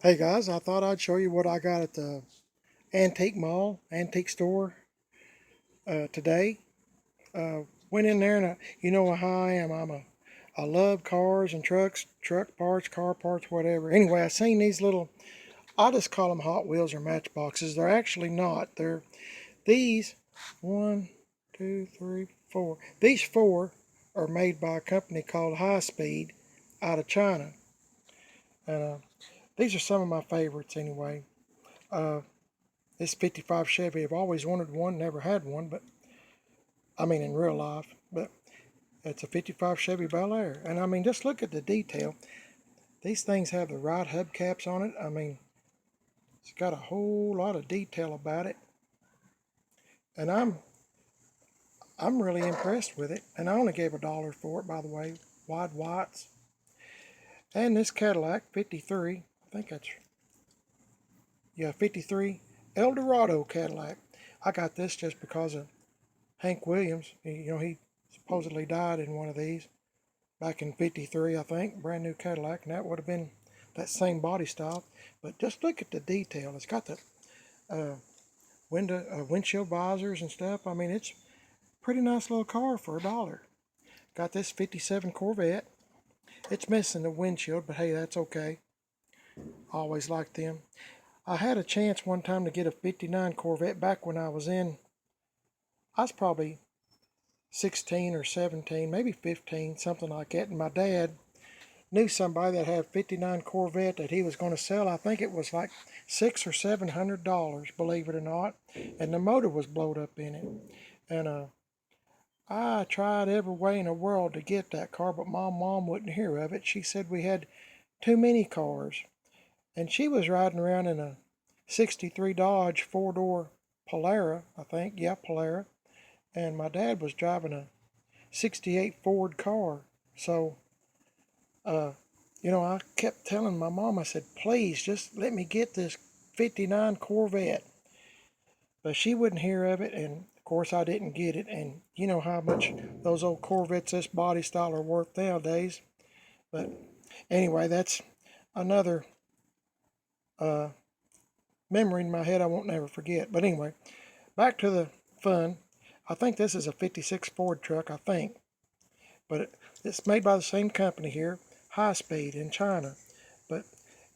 Hey guys, I thought I'd show you what I got at the antique store today. Went in there and you know how I am. I love cars and trucks, truck parts, car parts, whatever. Anyway, I seen these little, I just call them Hot Wheels or Matchboxes. They're actually not. They're these, one, two, three, four. These four are made by a company called High Speed out of China. And these are some of my favorites anyway. Uh, This 55 Chevy, I've always wanted one, never had one, but I mean in real life, but it's a 55 Chevy Bel Air. And I mean, just look at the detail. These things have the right hubcaps on it. I mean, it's got a whole lot of detail about it. And I'm really impressed with it. And I only gave $1 for it, by the way. Wide whites. And this Cadillac 53, I think that's, yeah, 53 Eldorado Cadillac. I got this just because of Hank Williams. He supposedly died in one of these back in 53, I think, brand new Cadillac, and that would have been that same body style. But just look at the detail. It's got the uh, windshield visors and stuff. I mean, it's a pretty nice little car for $1. Got this 57 Corvette. It's missing the windshield, but hey, that's okay. Always liked them. I had a chance one time to get a 59 Corvette back when I was probably 16 or 17, maybe 15, something like that. And my dad knew somebody that had a 59 Corvette that he was going to sell. I think it was like $600 or $700, believe it or not. And the motor was blowed up in it. And I tried every way in the world to get that car, but my mom wouldn't hear of it. She said we had too many cars. And she was riding around in a 63 Dodge four-door Polara, I think. Yeah, Polara. And my dad was driving a 68 Ford car. So, I kept telling my mom, I said, please just let me get this 59 Corvette. But she wouldn't hear of it, and of course I didn't get it. And you know how much those old Corvettes, this body style, are worth nowadays. But anyway, that's another uh, memory in my head I won't never forget. But anyway, back to the fun. I think this is a 56 Ford truck, I think. But it's made by the same company here, High Speed in China. But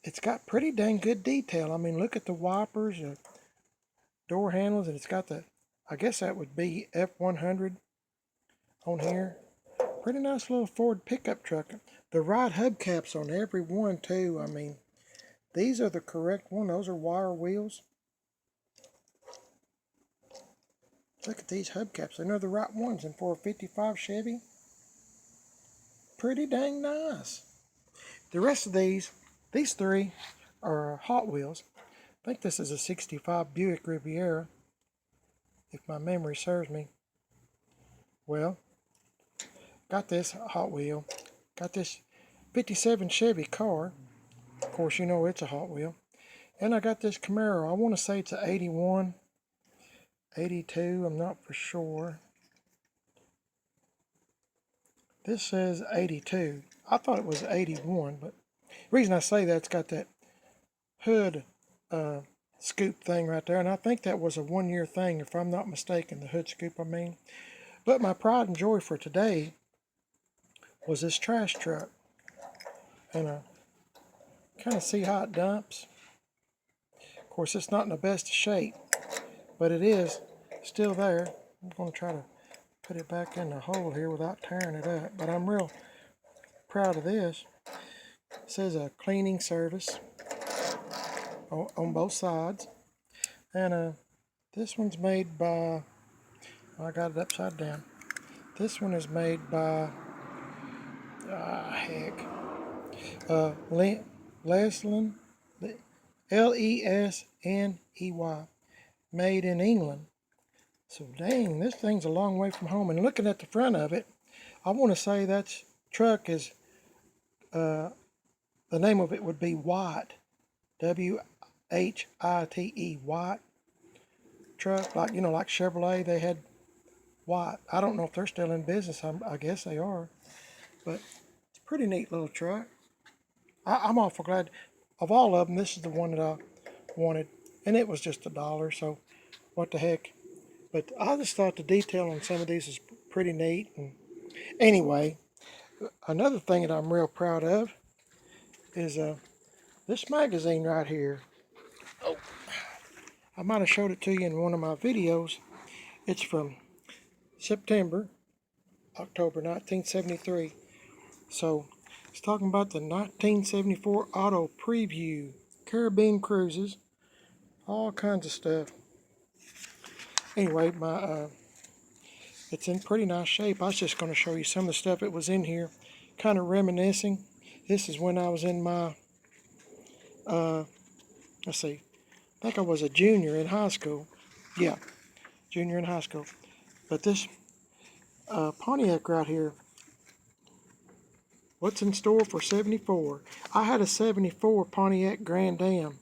it's got pretty dang good detail. I mean, look at the wipers, the door handles, and it's got I guess that would be F100 on here. Pretty nice little Ford pickup truck. The right hubcaps on every one too. I mean, these are the correct one. Those are wire wheels. Look at these hubcaps. They're the right ones. And for a 55 Chevy, pretty dang nice. The rest of these three are Hot Wheels. I think this is a 65 Buick Riviera, if my memory serves me. Well, got this Hot Wheel. Got this 57 Chevy car. Of course, you know it's a Hot Wheel. And I got this Camaro. I want to say it's an 81, 82. I'm not for sure. This says 82. I thought it was 81, but the reason I say that, it's got that hood scoop thing right there, and I think that was a one-year thing, if I'm not mistaken, the hood scoop, I mean. But my pride and joy for today was this trash truck, and kind of see how it dumps. Of course, it's not in the best shape, but it is still there. I'm going to try to put it back in the hole here without tearing it up, but I'm real proud of this. It says a cleaning service on both sides, and this one's made by, I got it upside down. This one is made by, Lesley, Lesney, made in England. So dang, this thing's a long way from home. And looking at the front of it, I want to say that truck is, the name of it would be White, White White truck. Like, like Chevrolet, they had White. I don't know if they're still in business. I guess they are. But it's a pretty neat little truck. I'm awful glad. of all of them, this is the one that I wanted, and it was just $1, so what the heck. But I just thought the detail on some of these is pretty neat. And anyway, another thing that I'm real proud of is this magazine right here. Oh, I might have showed it to you in one of my videos. It's from October 1973. So it's talking about the 1974 auto preview, Caribbean cruises, all kinds of stuff. Anyway, it's in pretty nice shape. I was just going to show you some of the stuff that was in here, kind of reminiscing. This is when I was in my, let's see, I think I was a junior in high school. Yeah, junior in high school. But this Pontiac right here, what's in store for 74? I had a 74 Pontiac Grand Am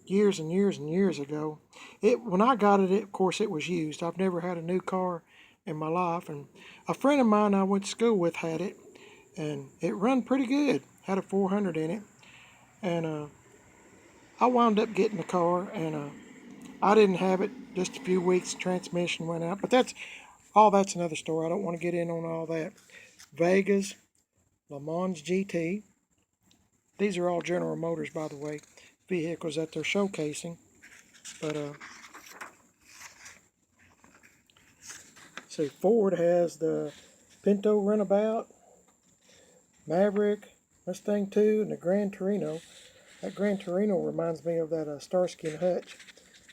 years and years and years ago. When I got it, of course, it was used. I've never had a new car in my life, and a friend of mine I went to school with had it, and it run pretty good. Had a 400 in it, and I wound up getting the car, and I didn't have it. Just a few weeks, transmission went out, but that's another story. I don't want to get in on all that. Vegas, Le Mans GT. These are all General Motors, by the way, vehicles that they're showcasing. But see, Ford has the Pinto Runabout, Maverick, Mustang 2, and the Gran Torino. That Gran Torino reminds me of that Starsky and Hutch.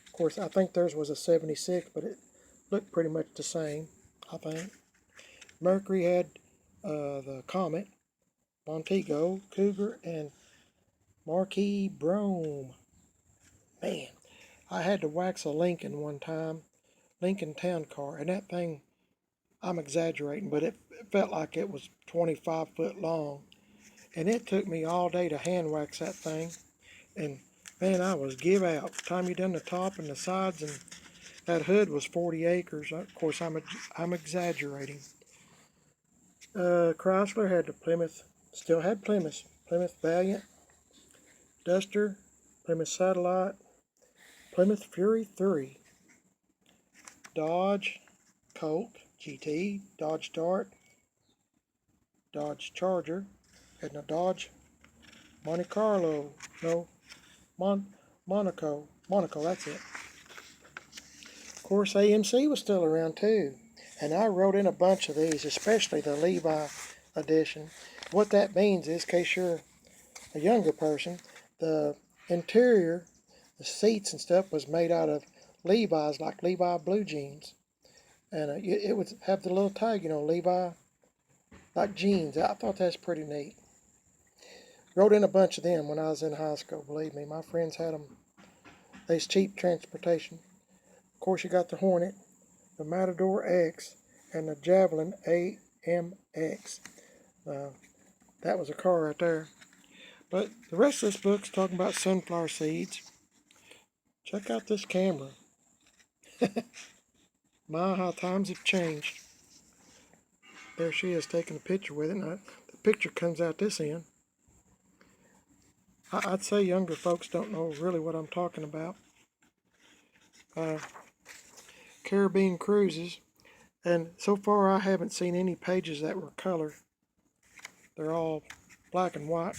Of course, I think theirs was a 76, but it looked pretty much the same, I think. Mercury had the Comet, Montego, Cougar, and Marquis Brome. Man, I had to wax a Lincoln one time, Lincoln Town Car, and that thing, I'm exaggerating, but it felt like it was 25 foot long. And it took me all day to hand wax that thing. And man, I was give out. By the time you done the top and the sides, and that hood was 40 acres. Of course, I'm exaggerating. Chrysler had the Plymouth, still had Plymouth Valiant, Duster, Plymouth Satellite, Plymouth Fury 3, Dodge, Colt, GT, Dodge Dart, Dodge Charger, and a Dodge Monte Carlo, no, Monaco, that's it. Of course, AMC was still around too, and I wrote in a bunch of these, especially the Levi edition. What that means is, in case you're a younger person, the interior, the seats and stuff was made out of Levi's, like Levi blue jeans, and it would have the little tag, Levi, like jeans. I thought that's pretty neat. Wrote in a bunch of them when I was in high school, believe me. My friends had them. They's cheap transportation. Of course, you got the Hornet, the Matador X, and the Javelin AMX. That was a car right there. But the rest of this book's talking about sunflower seeds. Check out this camera. My, how times have changed. There she is taking a picture with it. And the picture comes out this end. I'd say younger folks don't know really what I'm talking about. Caribbean cruises, and so far I haven't seen any pages that were color. They're all black and white.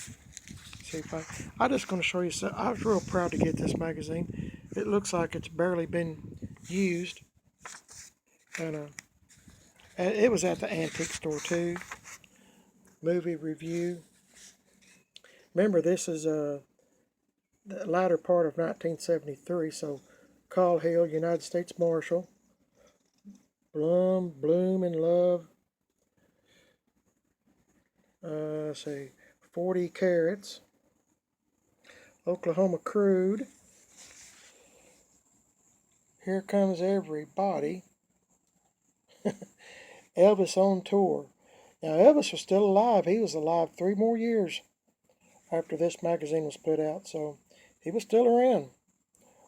See if I'm just going to show you. I was real proud to get this magazine. It looks like it's barely been used, and it was at the antique store too. Movie review. Remember, this is the latter part of 1973, so Call Hill, United States Marshal, Bloom in Love, say 40 Carats, Oklahoma Crude, Here Comes Everybody, Elvis on Tour. Now Elvis was still alive. He was alive 3 more years after this magazine was put out, so he was still around.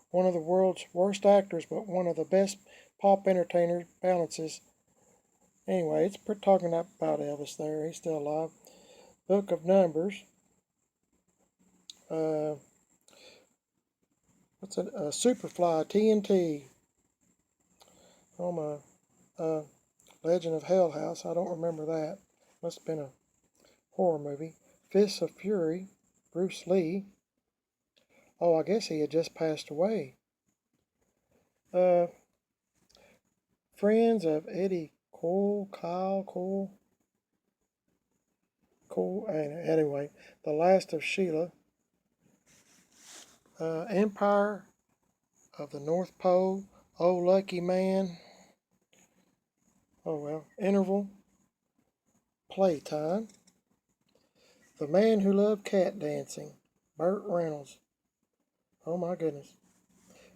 One of the world's worst actors, but one of the best pop entertainers, balances. Anyway, it's talking about Elvis there. He's still alive. Book of Numbers. Uh, what's it? Superfly TNT. Oh my. Legend of Hell House. I don't remember that. Must have been a horror movie. Fists of Fury. Bruce Lee. Oh, I guess he had just passed away. Uh, Friends of Eddie Cole, Kyle Cole. Cole. Anyway, The Last of Sheila. Empire of the North Pole. Oh, Lucky Man. Oh well. Interval. Playtime. The Man Who Loved Cat Dancing. Burt Reynolds. Oh my goodness.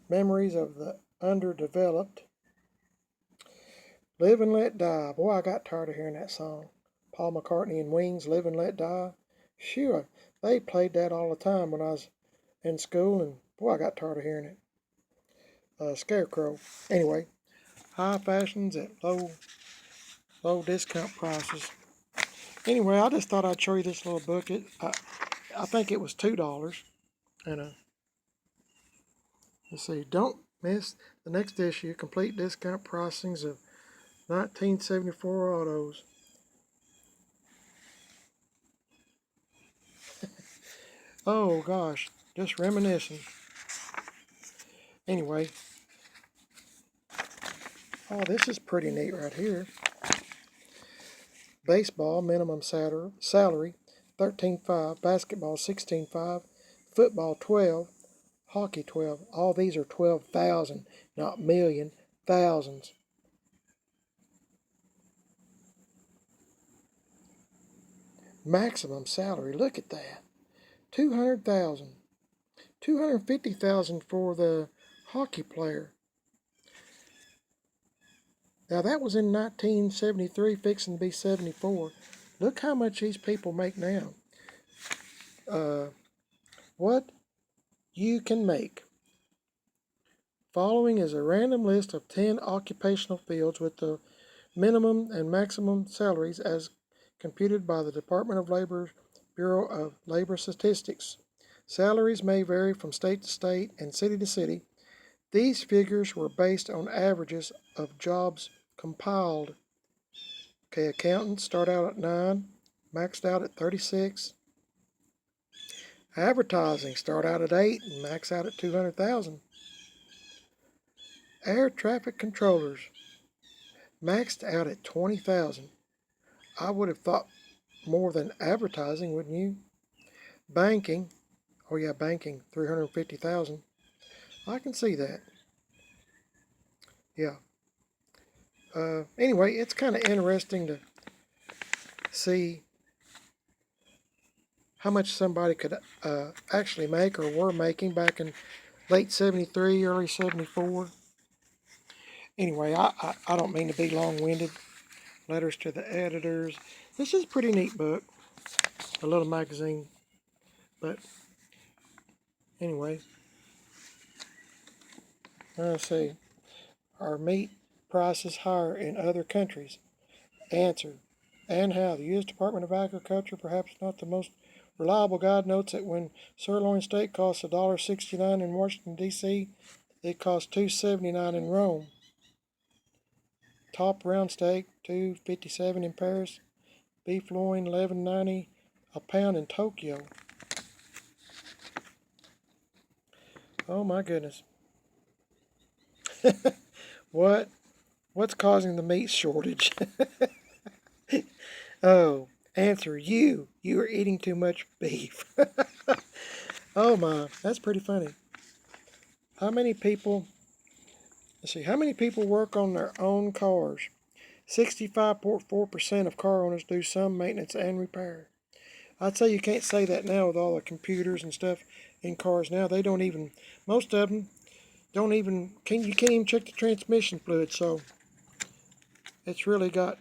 Memories of the Underdeveloped. Live and Let Die. Boy, I got tired of hearing that song. Paul McCartney and Wings, Live and Let Die. Sure, they played that all the time when I was in school, and boy, I got tired of hearing it. Scarecrow. Anyway, high fashions at low discount prices. Anyway, I just thought I'd show you this little book. I think it was $2. And let's see, don't miss the next issue. Complete discount pricings of 1974 autos. Oh gosh, just reminiscing. Anyway, oh, this is pretty neat right here. Baseball minimum salary $13,500, basketball $16,500, football $12,000, hockey $12,000. All these are 12,000, not million, thousands. Maximum salary, look at that. 200,000. 250,000 for the hockey player. Now that was in 1973, fixing to be 74. Look how much these people make now. What you can make. Following is a random list of 10 occupational fields with the minimum and maximum salaries as computed by the Department of Labor's Bureau of Labor Statistics. Salaries may vary from state to state and city to city. These figures were based on averages of jobs compiled. Okay, accountants start out at 9, maxed out at 36. Advertising start out at 8 and max out at 200,000. Air traffic controllers maxed out at 20,000. I would have thought more than advertising, wouldn't you? Banking, oh yeah, banking 350,000. I can see that. Yeah. Anyway, it's kind of interesting to see how much somebody could actually make or were making back in late 73, early 74. Anyway, I don't mean to be long-winded. Letters to the editors. This is a pretty neat book. A little magazine. But anyway, let's see. Are meat prices higher in other countries? Answer. And how? The U.S. Department of Agriculture, perhaps not the most reliable guide, notes that when sirloin steak costs $1.69 in Washington, D.C., it costs $2.79 in Rome. Top round steak, $2.57 in Paris. Beef loin, $11.90 a pound in Tokyo. Oh my goodness. What's causing the meat shortage? Oh, answer, you. You are eating too much beef. Oh my, that's pretty funny. How many people, let's see, how many people work on their own cars? 65.4% of car owners do some maintenance and repair. I'd say you can't say that now with all the computers and stuff in cars now. They don't even, most of them don't even, you can't even check the transmission fluid, so it's really got,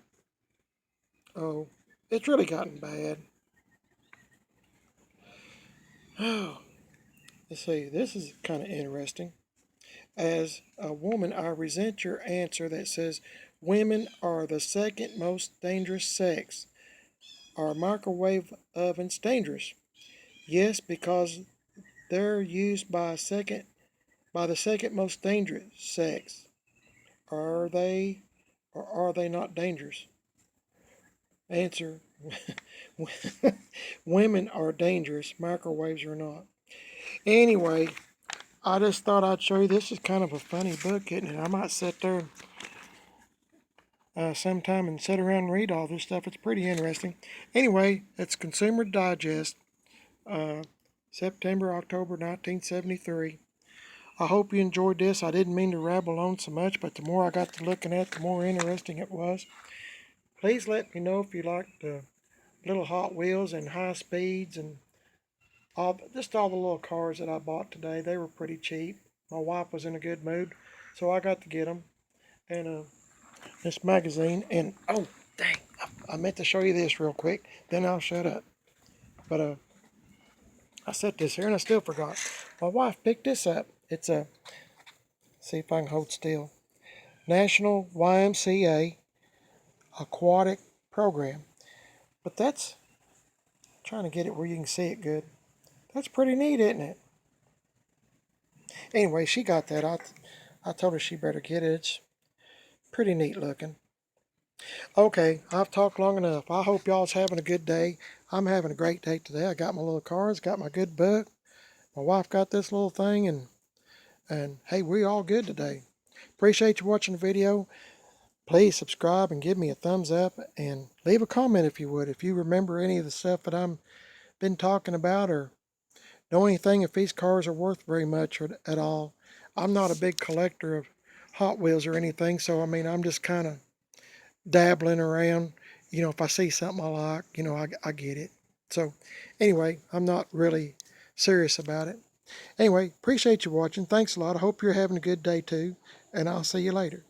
oh, it's really gotten bad. Oh, let's see, this is kind of interesting. As a woman, I resent your answer that says women are the second most dangerous sex. Are microwave ovens dangerous? Yes, because they're used by the second most dangerous sex. Are they or are they not dangerous? Answer. Women are dangerous. Microwaves are not. Anyway, I just thought I'd show you. This is kind of a funny book, isn't it? I might sit there sometime and sit around and read all this stuff. It's pretty interesting. Anyway, it's Consumer Digest, uh, September, October 1973. I hope you enjoyed this. I didn't mean to rabble on so much, but the more I got to looking at, the more interesting it was. Please let me know if you like the little Hot Wheels and high speeds and just all the little cars that I bought today. They were pretty cheap. My wife was in a good mood, so I got to get them. And this magazine, and oh, dang, I meant to show you this real quick, then I'll shut up. But I set this here and I still forgot. My wife picked this up. It's a, see if I can hold still, National YMCA Aquatic Program. But that's, trying to get it where you can see it good. That's pretty neat, isn't it? Anyway, she got that. I told her she better get it. It's pretty neat looking. Okay, I've talked long enough. I hope y'all's having a good day. I'm having a great day today. I got my little cards, got my good book. My wife got this little thing, and hey, we all good today. Appreciate you watching the video. Please subscribe and give me a thumbs up and leave a comment if you would. If you remember any of the stuff that I'm been talking about or know anything if these cars are worth very much or, at all. I'm not a big collector of Hot Wheels or anything, so I mean, I'm just kind of dabbling around. You know, if I see something I like, you know, I get it. So anyway, I'm not really serious about it. Anyway, appreciate you watching. Thanks a lot. I hope you're having a good day too, and I'll see you later.